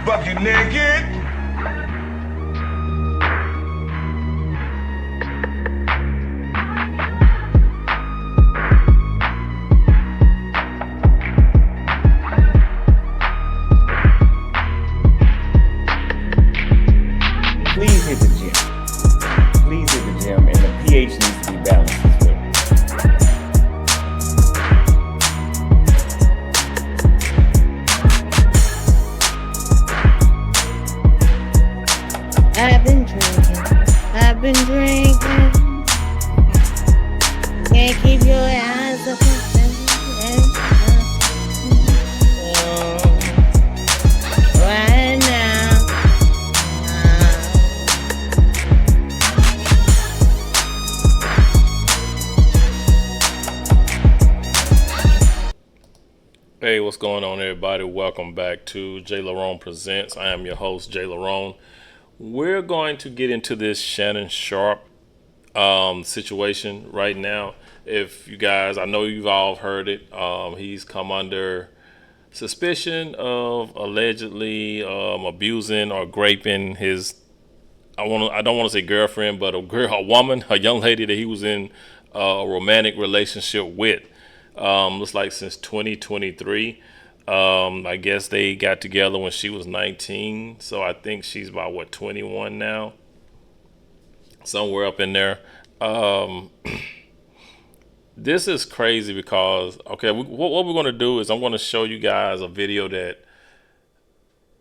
Bucket naked. Please hit the gym. Please hit the gym, and the pH needs to be balanced as well. I've been drinking. Can't keep your eyes up right now. Hey, what's going on, everybody? Welcome back to JLerone Presents. I am your host, JLerone. We're going to get into this Shannon Sharpe situation right now. If you guys, I know you've all heard it. He's come under suspicion of allegedly abusing or graping his. I don't want to say girlfriend, but a woman, a young lady that he was in a romantic relationship with. Looks like since 2023. I guess they got together when she was 19, so I think she's about 21 now, somewhere up in there. This is crazy because what we're going to do is I'm going to show you guys a video that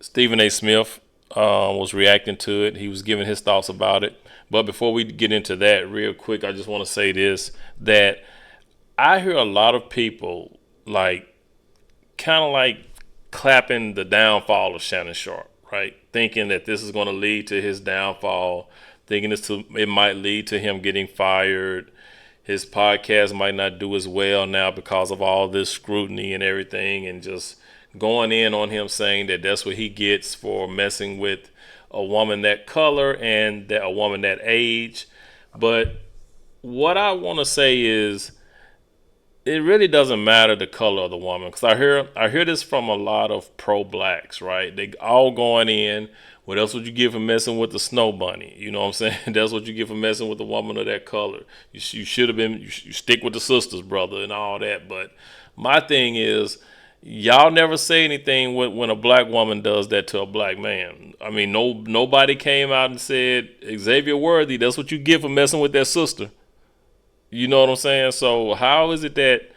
Stephen A. Smith was reacting to it. He was giving his thoughts about it. But before we get into that real quick, I just want to say this, that I hear a lot of people kind of clapping the downfall of Shannon Sharpe, right? Thinking that this is going to lead to his downfall, thinking it might lead to him getting fired. His podcast might not do as well now because of all this scrutiny and everything, and just going in on him, saying that that's what he gets for messing with a woman that color and a woman that age. But what I want to say is, it really doesn't matter the color of the woman, because I hear this from a lot of pro-blacks, right? They all going in, what else would you get for messing with the snow bunny? You know what I'm saying? That's what you get for messing with a woman of that color. You should have been, you stick with the sisters, brother, and all that. But my thing is, y'all never say anything when a black woman does that to a black man. I mean, nobody came out and said, Xavier Worthy, that's what you get for messing with that sister. You know what I'm saying? So how is it that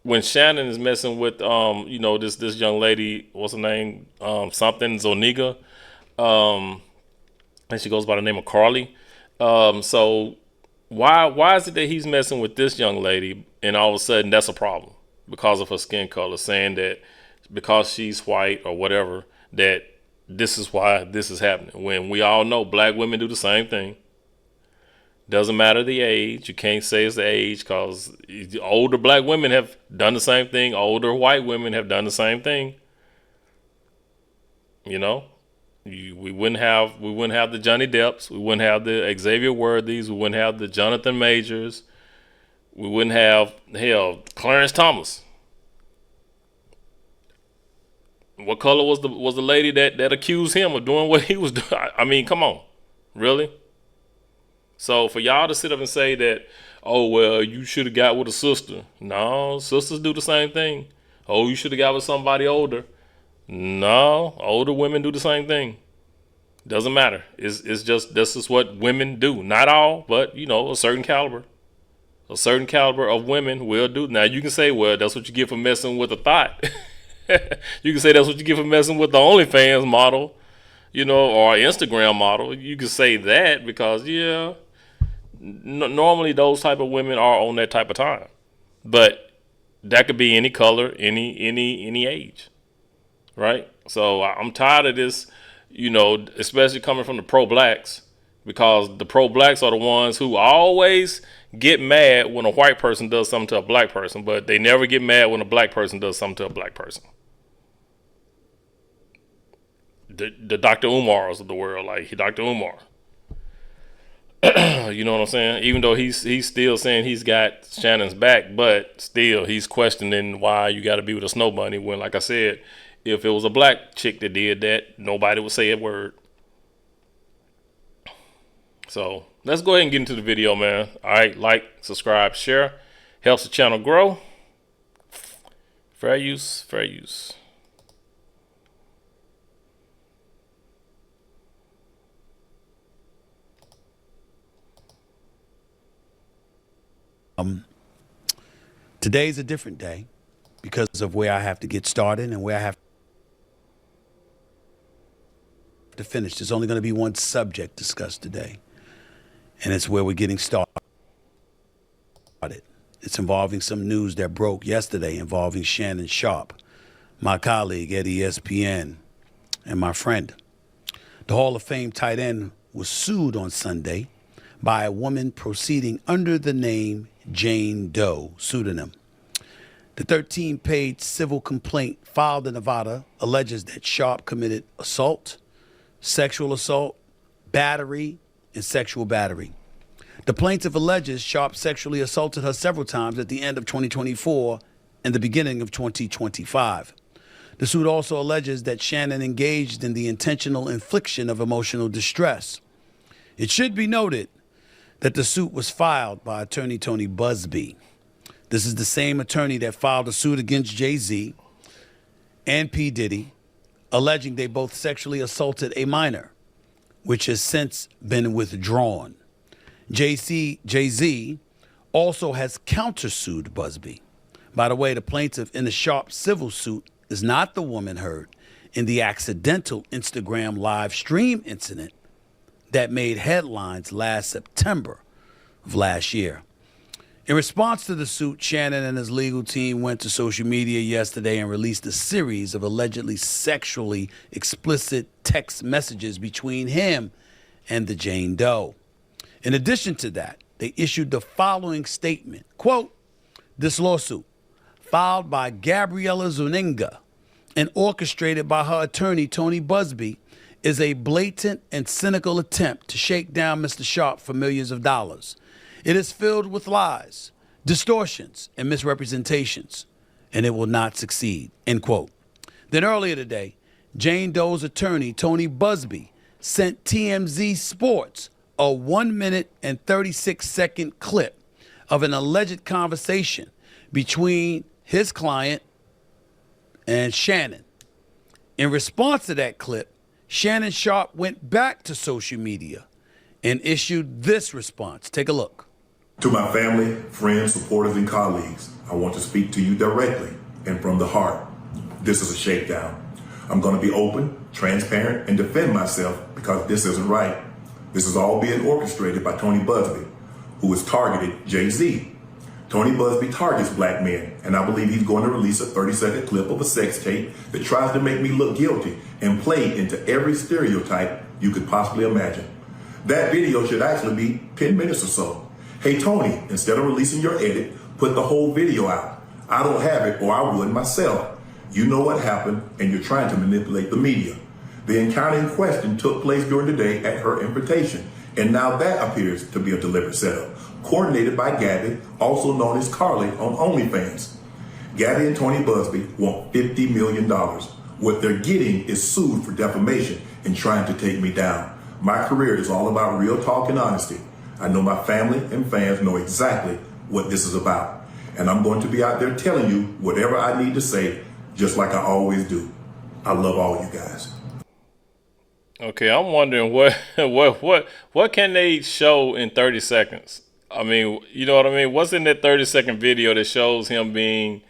when Shannon is messing with this young lady, what's her name? Something Zoniga, and she goes by the name of Carly. So why is it that he's messing with this young lady, and all of a sudden that's a problem because of her skin color, saying that because she's white or whatever, that this is why this is happening, when we all know black women do the same thing. Doesn't matter the age. You can't say it's the age, because older black women have done the same thing. Older white women have done the same thing. You know, we wouldn't have the Johnny Depps. We wouldn't have the Xavier Worthys. We wouldn't have the Jonathan Majors. We wouldn't have, Clarence Thomas. What color was the lady that accused him of doing what he was doing? I mean, come on, really? So for y'all to sit up and say that, oh, well, you should have got with a sister. No, sisters do the same thing. Oh, you should have got with somebody older. No, older women do the same thing. Doesn't matter. It's just, this is what women do. Not all, but, a certain caliber. A certain caliber of women will do. Now, you can say, well, that's what you get for messing with a thought. You can say that's what you get for messing with the OnlyFans model, or Instagram model. You can say that because, normally those type of women are on that type of time, but that could be any color, any age. right? So I'm tired of this, especially coming from the pro-blacks, because the pro-blacks are the ones who always get mad when a white person does something to a black person, but they never get mad when a black person does something to a black person. The Dr. Umars of the world, like Dr. Umar. You know what I'm saying? Even though he's still saying he's got Shannon's back, but still he's questioning why you got to be with a snow bunny when, like I said, if it was a black chick that did that, nobody would say a word. So let's go ahead and get into the video, man. All right, like, subscribe, share. Helps the channel grow. Fair use, fair use. Today's a different day because of where I have to get started and where I have to finish. There's only going to be one subject discussed today, and it's where we're getting started. It's involving some news that broke yesterday involving Shannon Sharpe, my colleague at ESPN and my friend. The Hall of Fame tight end was sued on Sunday by a woman proceeding under the name Jane Doe pseudonym. The 13-page civil complaint filed in Nevada alleges that Sharpe committed assault, sexual assault, battery, and sexual battery. The plaintiff alleges Sharpe sexually assaulted her several times at the end of 2024 and the beginning of 2025. The suit also alleges that Shannon engaged in the intentional infliction of emotional distress. It should be noted that the suit was filed by attorney Tony Busby. This is the same attorney that filed a suit against Jay-Z and P. Diddy, alleging they both sexually assaulted a minor, which has since been withdrawn. Jay-Z also has countersued Busby. By the way, the plaintiff in the Sharpe civil suit is not the woman heard in the accidental Instagram live stream incident that made headlines last September of last year. In response to the suit, Shannon and his legal team went to social media yesterday and released a series of allegedly sexually explicit text messages between him and the Jane Doe. In addition to that, they issued the following statement, quote, "This lawsuit, filed by Gabriella Zuniga and orchestrated by her attorney Tony Busby, is a blatant and cynical attempt to shake down Mr. Sharpe for millions of dollars. It is filled with lies, distortions, and misrepresentations, and it will not succeed," end quote. Then earlier today, Jane Doe's attorney, Tony Busby, sent TMZ Sports a 1-minute and 36-second clip of an alleged conversation between his client and Shannon. In response to that clip, Shannon Sharpe went back to social media and issued this response. Take a look. To my family, friends, supporters, and colleagues, I want to speak to you directly and from the heart. This is a shakedown. I'm going to be open, transparent, and defend myself because this isn't right. This is all being orchestrated by Tony Busby, who has targeted Jay-Z. Tony Busby targets black men, and I believe he's going to release a 30-second clip of a sex tape that tries to make me look guilty and play into every stereotype you could possibly imagine. That video should actually be 10 minutes or so. Hey, Tony, instead of releasing your edit, put the whole video out. I don't have it, or I would myself. You know what happened, and you're trying to manipulate the media. The encounter in question took place during the day at her invitation, and now that appears to be a deliberate setup, coordinated by Gabby, also known as Carly on OnlyFans. Gabby and Tony Busby want $50 million. What they're getting is sued for defamation and trying to take me down. My career is all about real talk and honesty. I know my family and fans know exactly what this is about. And I'm going to be out there telling you whatever I need to say, just like I always do. I love all you guys. Okay, I'm wondering what can they show in 30 seconds? I mean, you know what I mean? What's in that 30-second video that shows him being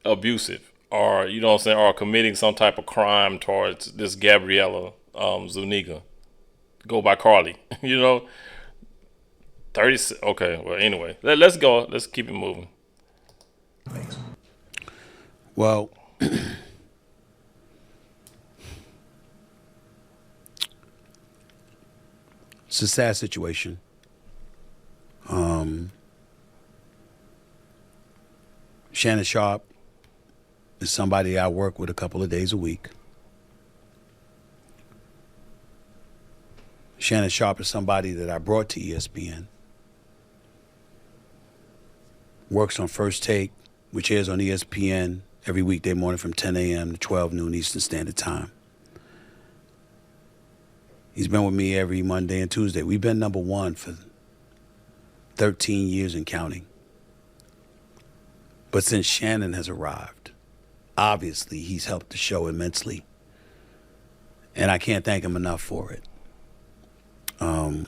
abusive or, you know what I'm saying, or committing some type of crime towards this Gabriella Zuniga? Go by Carly, you know? 30, okay, well, anyway, let's go. Let's keep it moving. Thanks. Well, It's a sad situation. Shannon Sharpe is somebody I work with a couple of days a week. Shannon Sharpe is somebody that I brought to ESPN. Works on First Take, which airs on ESPN every weekday morning from 10 a.m. to 12 noon Eastern Standard Time. He's been with me every Monday and Tuesday. We've been number one for 13 years and counting. But since Shannon has arrived, obviously he's helped the show immensely. And I can't thank him enough for it. And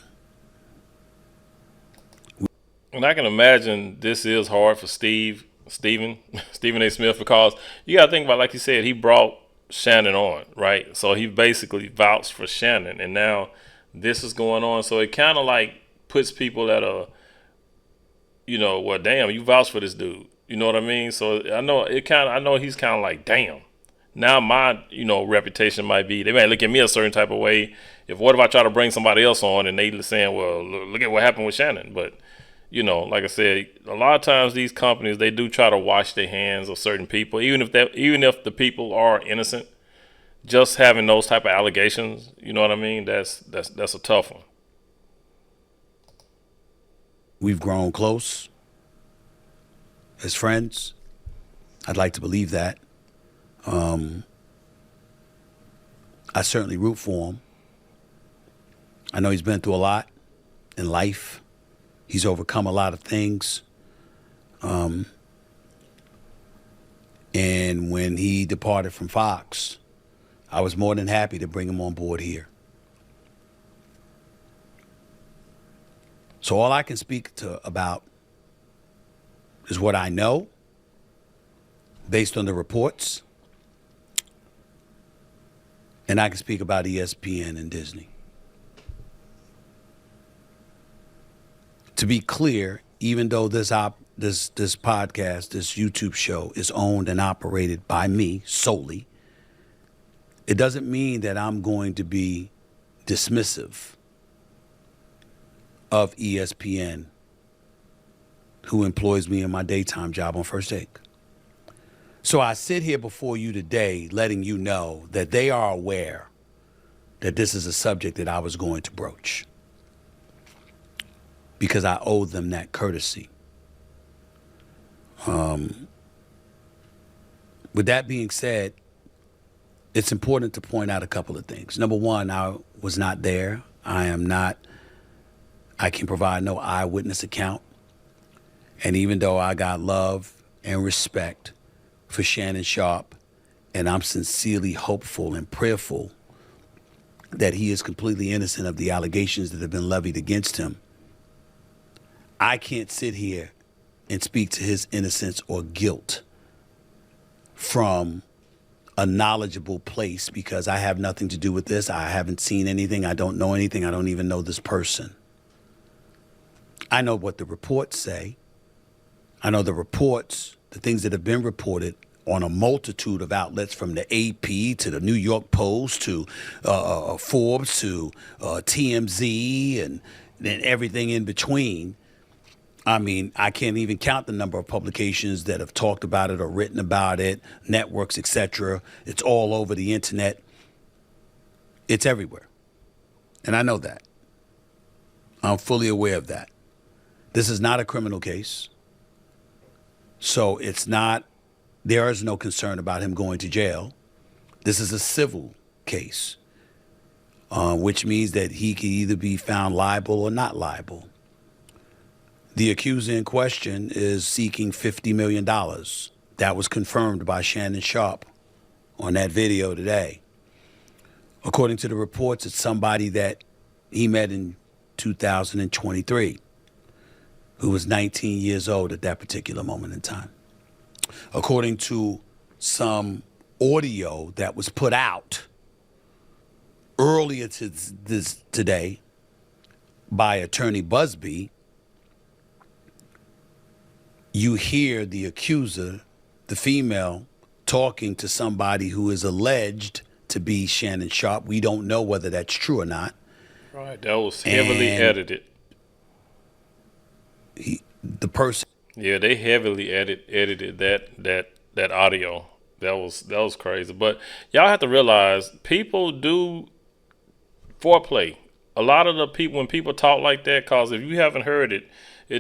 I can imagine this is hard for Stephen A. Smith, because you got to think about, like you said, he brought Shannon on, right? So he basically vouched for Shannon, and now this is going on. So it kind of like puts people at a, well, damn, you vouched for this dude. You know what I mean? So I know he's kind of like, damn. Now my, reputation might be, they might look at me a certain type of way. What if I try to bring somebody else on and they saying, well, look at what happened with Shannon. But, like I said, a lot of times these companies, they do try to wash their hands of certain people, even if the people are innocent. Just having those type of allegations, you know what I mean? That's a tough one. We've grown close as friends. I'd like to believe that. I certainly root for him. I know he's been through a lot in life. He's overcome a lot of things. And when he departed from Fox, I was more than happy to bring him on board here. So all I can speak about is what I know based on the reports. And I can speak about ESPN and Disney. To be clear, even though this podcast, this YouTube show is owned and operated by me solely, it doesn't mean that I'm going to be dismissive of ESPN, who employs me in my daytime job on First Take. So I sit here before you today letting you know that they are aware that this is a subject that I was going to broach, because I owe them that courtesy. With that being said, it's important to point out a couple of things. Number one, I was not there. I can provide no eyewitness account. And even though I got love and respect for Shannon Sharpe, and I'm sincerely hopeful and prayerful that he is completely innocent of the allegations that have been levied against him, I can't sit here and speak to his innocence or guilt from a knowledgeable place, because I have nothing to do with this. I haven't seen anything. I don't know anything. I don't even know this person. I know what the reports say. I know the reports, the things that have been reported on a multitude of outlets, from the AP to the New York Post to Forbes to TMZ and everything in between. I mean, I can't even count the number of publications that have talked about it or written about it, networks, etc. It's all over the internet. It's everywhere. And I know that. I'm fully aware of that. This is not a criminal case. So there is no concern about him going to jail. This is a civil case, which means that he can either be found liable or not liable. The accuser in question is seeking $50 million. That was confirmed by Shannon Sharpe on that video today. According to the reports, it's somebody that he met in 2023, who was 19 years old at that particular moment in time. According to some audio that was put out earlier today by Attorney Busby, you hear the accuser, the female, talking to somebody who is alleged to be Shannon Sharpe. We don't know whether that's true or not. Right. That was heavily And edited. the person Yeah, they heavily edited that audio. That was crazy. But y'all have to realize people do foreplay. A lot of the people when people talk like that, cause if you haven't heard it, they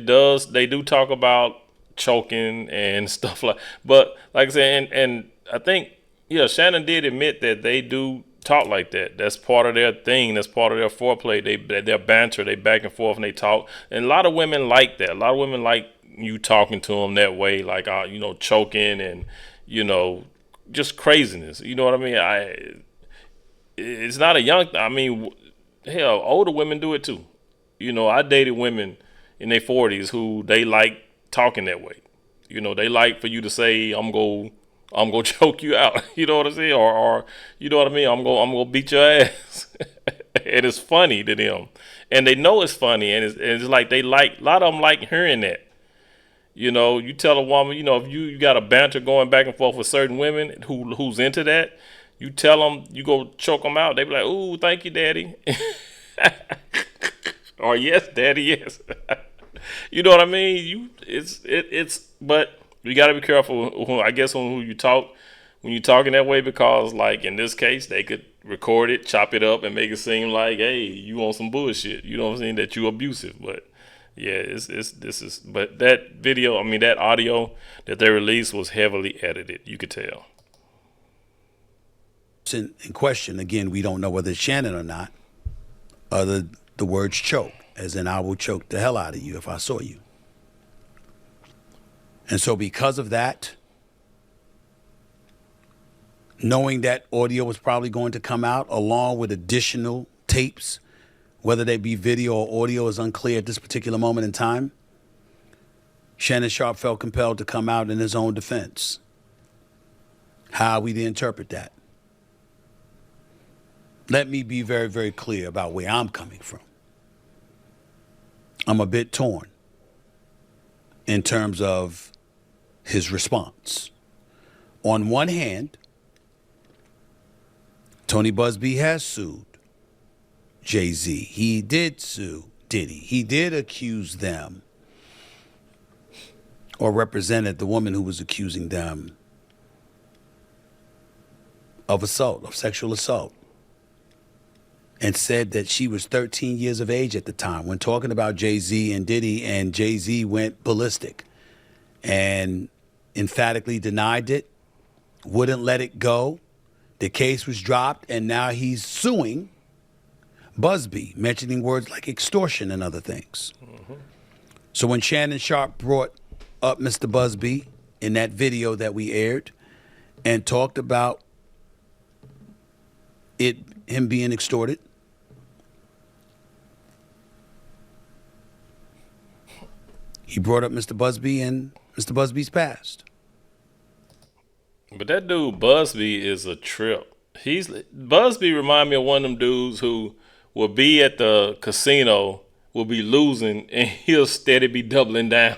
do talk about choking and stuff like. But like I said, and I think yeah, Shannon did admit that they do talk like that. That's part of their thing. That's part of their foreplay. Their banter. They back and forth and they talk. And a lot of women like that. A lot of women like you talking to them that way, like choking and just craziness. You know what I mean? It's not a young. I mean, hell, older women do it too. I dated women in their 40s who they like talking that way. They like for you to say, I'm gonna choke you out. You know what I'm saying? Or you know what I mean? I'm gonna beat your ass. And it's funny to them, and they know it's funny, and it's like they like a lot of them like hearing that. You tell a woman, if you got a banter going back and forth with certain women who's into that, you tell them, you go choke them out. They be like, "Ooh, thank you, daddy," or "Yes, daddy, yes." You know what I mean? But you got to be careful. I guess when you talk, when you're talking that way, because like in this case, they could record it, chop it up, and make it seem like, hey, you on some bullshit. You know what I'm saying? That you abusive, but. Yeah, but that video, I mean, that audio that they released was heavily edited. You could tell. in question, again, we don't know whether it's Shannon or not, other the words choke, as in I will choke the hell out of you if I saw you. And so because of that, knowing that audio was probably going to come out along with additional tapes, whether they be video or audio is unclear at this particular moment in time, Shannon Sharpe felt compelled to come out in his own defense. How are we to interpret that? Let me be very, very clear about where I'm coming from. I'm a bit torn in terms of his response. On one hand, Tony Busby has sued Jay-Z. He did sue Diddy. He did accuse them, or represented the woman who was accusing them of assault, of sexual assault, and said that she was 13 years of age at the time when talking about Jay-Z and Diddy, and Jay-Z went ballistic and emphatically denied it, wouldn't let it go. The case was dropped, and now he's suing Busby, mentioning words like extortion and other things. Mm-hmm. So when Shannon Sharpe brought up Mr. Busby in that video that we aired and talked about him being extorted, he brought up Mr. Busby and Mr. Busby's past. But that dude Busby is a trip. Busby remind me of one of them dudes who will be at the casino, will be losing, and he'll steady be doubling down.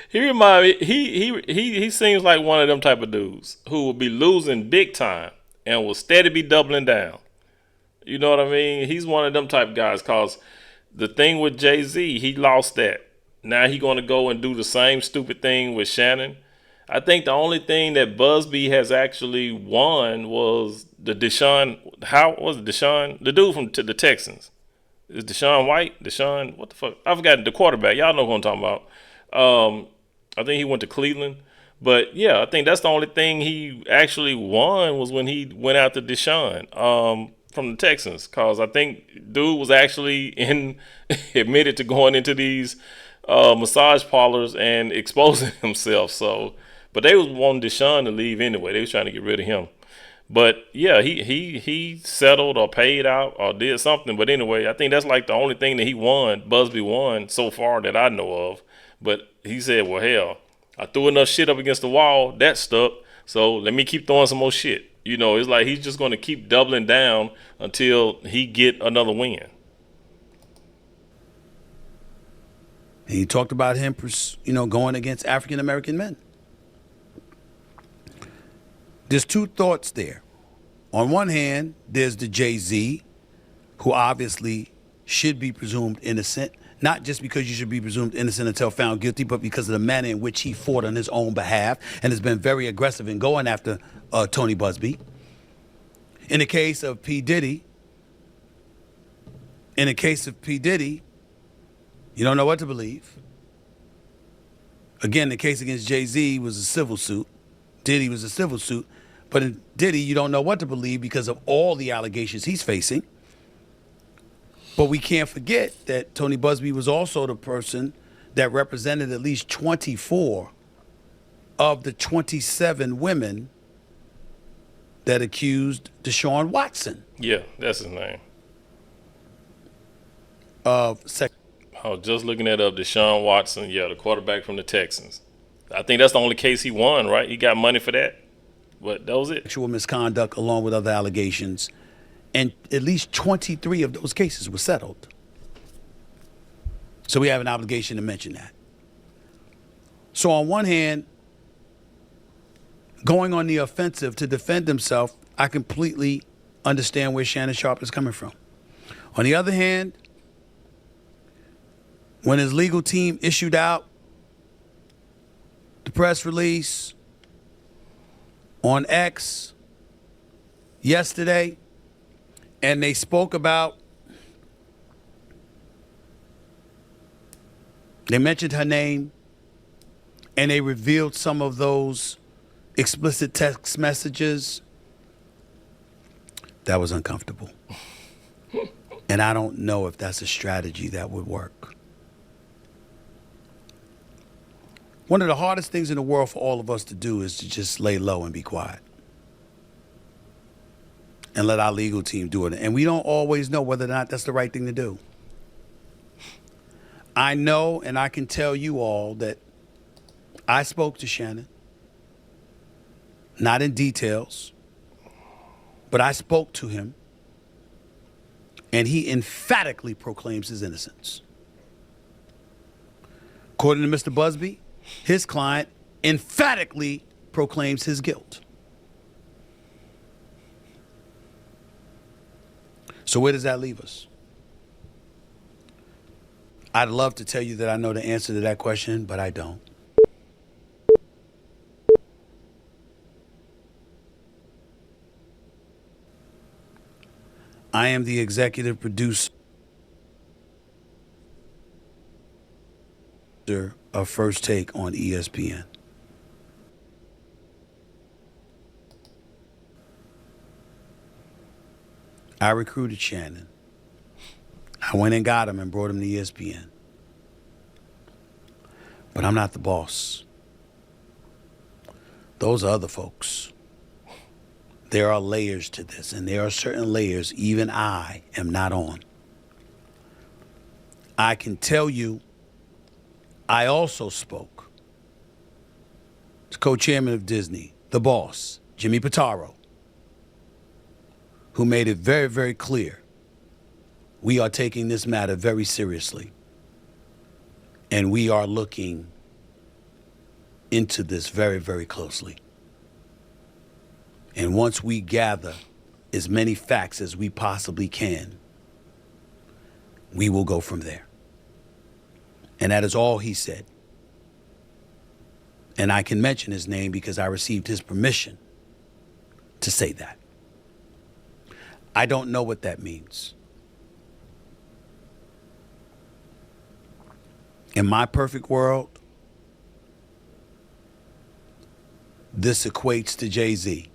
He remind me, he seems like one of them type of dudes who will be losing big time and will steady be doubling down. You know what I mean? He's one of them type of guys, cause the thing with Jay-Z, he lost that. Now he gonna go and do the same stupid thing with Shannon. I think the only thing that Busby has actually won was the Deshaun. How was it Deshaun? The dude from the Texans. Is Deshaun White? Deshaun, what the fuck? I forgot the quarterback. Y'all know who I'm talking about. I think he went to Cleveland. But yeah, I think that's the only thing he actually won was when he went out to Deshaun from the Texans. Cause I think dude was actually admitted to going into these massage parlors and exposing himself. So. But they was wanting Deshaun to leave anyway. They was trying to get rid of him. But yeah, he settled or paid out or did something. But anyway, I think that's like the only thing that Busby won so far that I know of. But he said, well, hell, I threw enough shit up against the wall, that stuck. So let me keep throwing some more shit. It's like he's just going to keep doubling down until he get another win. And he talked about him, going against African American men. There's two thoughts there. On one hand, there's the Jay-Z who obviously should be presumed innocent, not just because you should be presumed innocent until found guilty, but because of the manner in which he fought on his own behalf and has been very aggressive in going after Tony Busby. In the case of P. Diddy, you don't know what to believe. Again, the case against Jay-Z was a civil suit. Diddy was a civil suit. But in Diddy, you don't know what to believe because of all the allegations he's facing. But we can't forget that Tony Busby was also the person that represented at least 24 of the 27 women that accused Deshaun Watson Yeah, that's his name. of sex. I was just looking that up. Deshaun Watson, yeah, the quarterback from the Texans. I think that's the only case he won, right? He got money for that. But that was it. Sexual misconduct along with other allegations. And at least 23 of those cases were settled. So we have an obligation to mention that. So on one hand, going on the offensive to defend himself, I completely understand where Shannon Sharpe is coming from. On the other hand, when his legal team issued out the press release on X yesterday, and they spoke about, they mentioned her name, and they revealed some of those explicit text messages, that was uncomfortable. And I don't know if that's a strategy that would work. One of the hardest things in the world for all of us to do is to just lay low and be quiet. And let our legal team do it. And we don't always know whether or not that's the right thing to do. I know, and I can tell you all, that I spoke to Shannon. Not in details, but I spoke to him. And he emphatically proclaims his innocence. According to Mr. Busby, his client emphatically proclaims his guilt. So where does that leave us? I'd love to tell you that I know the answer to that question, but I don't. I am the executive producer of First Take on ESPN. I recruited Shannon. I went and got him and brought him to ESPN. But I'm not the boss. Those are other folks. There are layers to this, and there are certain layers even I am not on. I can tell you, I also spoke to co-chairman of Disney, the boss, Jimmy Pitaro, who made it very, very clear we are taking this matter very seriously, and we are looking into this very, very closely. And once we gather as many facts as we possibly can, we will go from there. And that is all he said. And I can mention his name because I received his permission to say that. I don't know what that means. In my perfect world, this equates to Jay-Z,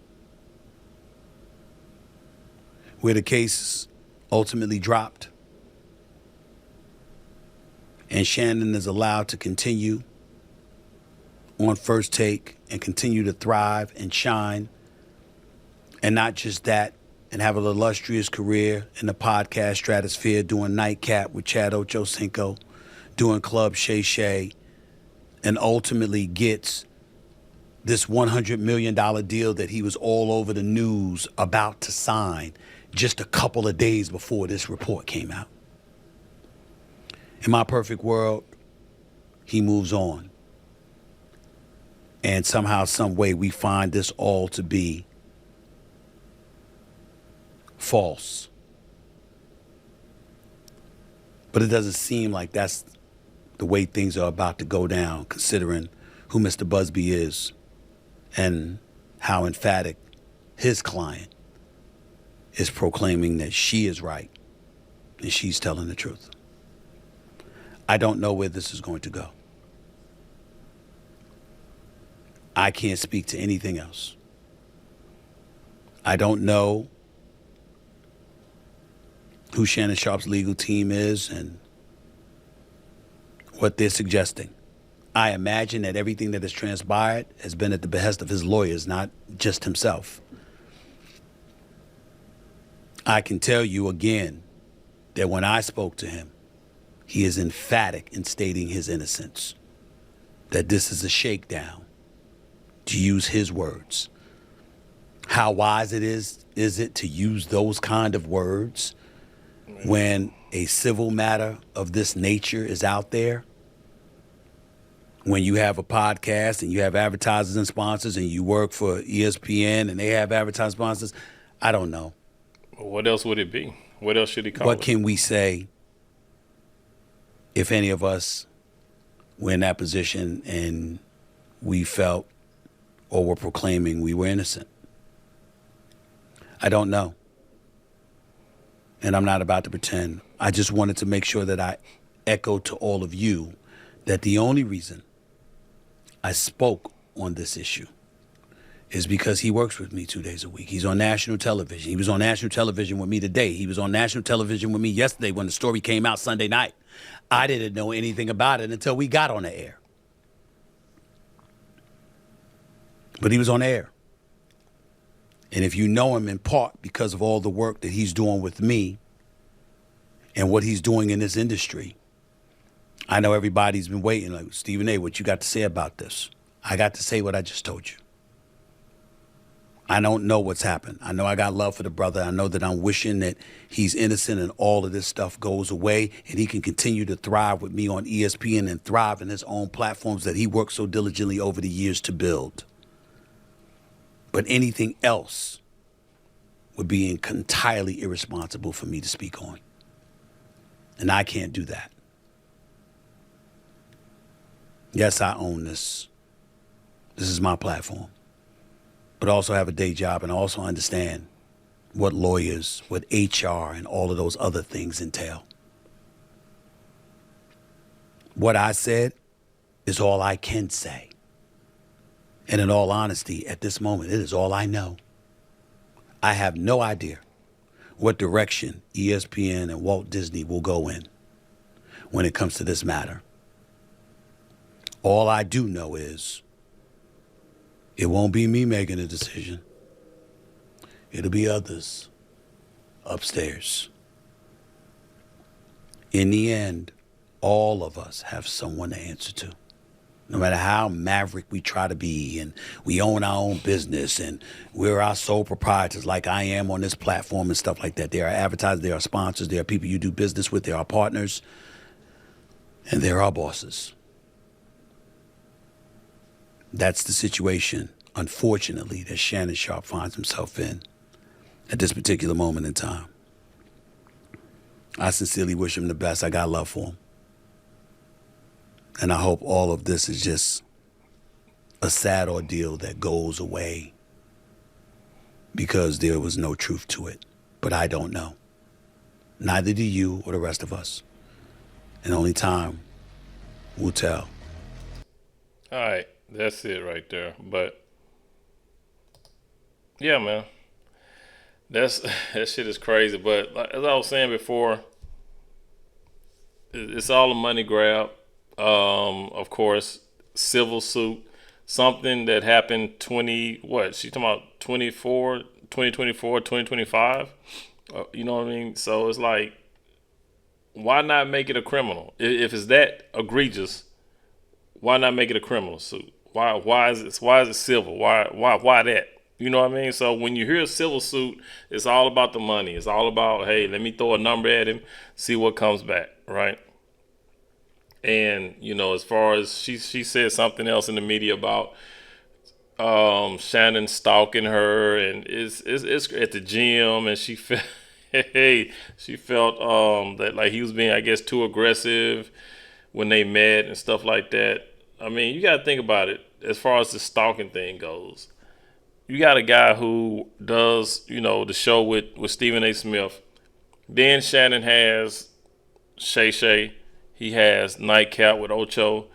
where the case ultimately dropped and Shannon is allowed to continue on First Take and continue to thrive and shine. And not just that, and have an illustrious career in the podcast stratosphere, doing Nightcap with Chad Ochocinco, doing Club Shay Shay, and ultimately gets this $100 million deal that he was all over the news about to sign just a couple of days before this report came out. In my perfect world, he moves on. And somehow, some way, we find this all to be false. But it doesn't seem like that's the way things are about to go down, considering who Mr. Busby is and how emphatic his client is proclaiming that she is right and she's telling the truth. I don't know where this is going to go. I can't speak to anything else. I don't know who Shannon Sharpe's legal team is and what they're suggesting. I imagine that everything that has transpired has been at the behest of his lawyers, not just himself. I can tell you again that when I spoke to him, he is emphatic in stating his innocence, that this is a shakedown, to use his words. How wise is it to use those kind of words when a civil matter of this nature is out there? When you have a podcast and you have advertisers and sponsors and you work for ESPN and they have advertising sponsors, I don't know. What else would it be? What else should he call What it? can we say if any of us were in that position and we felt or were proclaiming we were innocent? I don't know. And I'm not about to pretend. I just wanted to make sure that I echoed to all of you that the only reason I spoke on this issue is because he works with me 2 days a week. He's on national television. He was on national television with me today. He was on national television with me yesterday when the story came out Sunday night. I didn't know anything about it until we got on the air. But he was on air. And if you know him in part because of all the work that he's doing with me and what he's doing in this industry, I know everybody's been waiting, like, Stephen A., what you got to say about this? I got to say what I just told you. I don't know what's happened. I know I got love for the brother. I know that I'm wishing that he's innocent and all of this stuff goes away and he can continue to thrive with me on ESPN and thrive in his own platforms that he worked so diligently over the years to build. But anything else would be entirely irresponsible for me to speak on. And I can't do that. Yes, I own this. This is my platform. But I also have a day job and I also understand what lawyers, what HR, and all of those other things entail. What I said is all I can say. And in all honesty, at this moment, it is all I know. I have no idea what direction ESPN and Walt Disney will go in when it comes to this matter. All I do know is it won't be me making a decision. It'll be others upstairs. In the end, all of us have someone to answer to. No matter how maverick we try to be and we own our own business and we're our sole proprietors like I am on this platform and stuff like that. There are advertisers, there are sponsors, there are people you do business with, there are partners, and there are bosses. That's the situation, unfortunately, that Shannon Sharpe finds himself in at this particular moment in time. I sincerely wish him the best. I got love for him. And I hope all of this is just a sad ordeal that goes away because there was no truth to it. But I don't know. Neither do you or the rest of us. And only time will tell. All right, that's it right there. But yeah, man, that shit is crazy. But as I was saying before, it's all a money grab. Of course, civil suit, something that happened she's talking about 2024, 2025. You know what I mean? So it's like, why not make it a criminal? If it's that egregious, why not make it a criminal suit? Why is it civil? Why that? You know what I mean? So when you hear a civil suit, it's all about the money. It's all about, hey, let me throw a number at him, see what comes back, right? And, you know, as far as she said something else in the media about Shannon stalking her, and it's at the gym, and she felt she felt that like he was being, I guess, too aggressive when they met and stuff like that. I mean, you got to think about it as far as the stalking thing goes. You got a guy who does, the show with Stephen A. Smith. Then Shannon has Shay Shay. He has Nightcap with Ocho.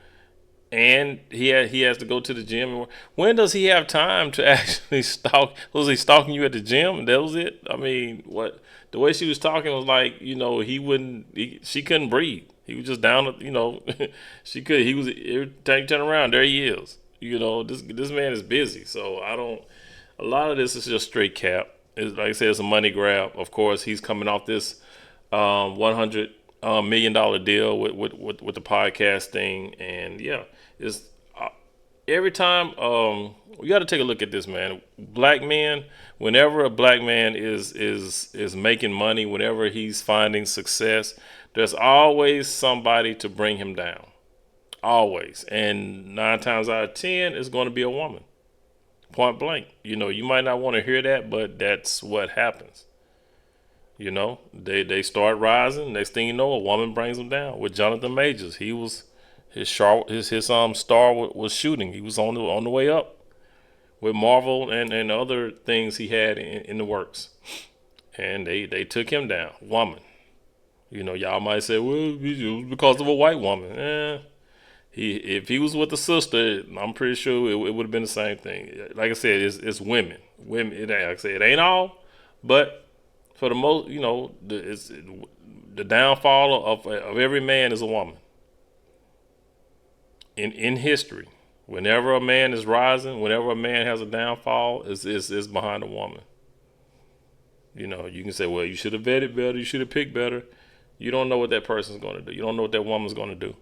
And he has to go to the gym. When does he have time to actually stalk? Was he stalking you at the gym and that was it? I mean, what the way she was talking was like, she couldn't breathe. He was just down, she could. He was every time you turn around, there he is. This man is busy. So a lot of this is just straight cap. It's, like I said, it's a money grab. Of course, he's coming off this $100 million deal with the podcast thing, and yeah, it's every time we got to take a look at this, man. Black men, whenever a black man is making money, whenever he's finding success, there's always somebody to bring him down, always, and 9 times out of 10 it's going to be a woman. Point blank. You might not want to hear that, but that's what happens. They start rising. Next thing you know, a woman brings them down. With Jonathan Majors, he was his star was shooting. He was on the way up with Marvel and other things he had in the works, and they took him down. Woman, y'all might say, well, it was because of a white woman. If he was with a sister, I'm pretty sure it would have been the same thing. Like I said, it's women. Women. Like I said, it ain't all, but for the most, the downfall of every man is a woman. In history, whenever a man is rising, whenever a man has a downfall, is behind a woman. You can say, well, you should have vetted better, you should have picked better. You don't know what that person's going to do. You don't know what that woman's going to do.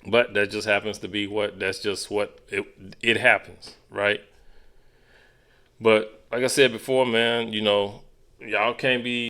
But that just happens to be that's just what it happens, right? But like I said before, man, y'all can't be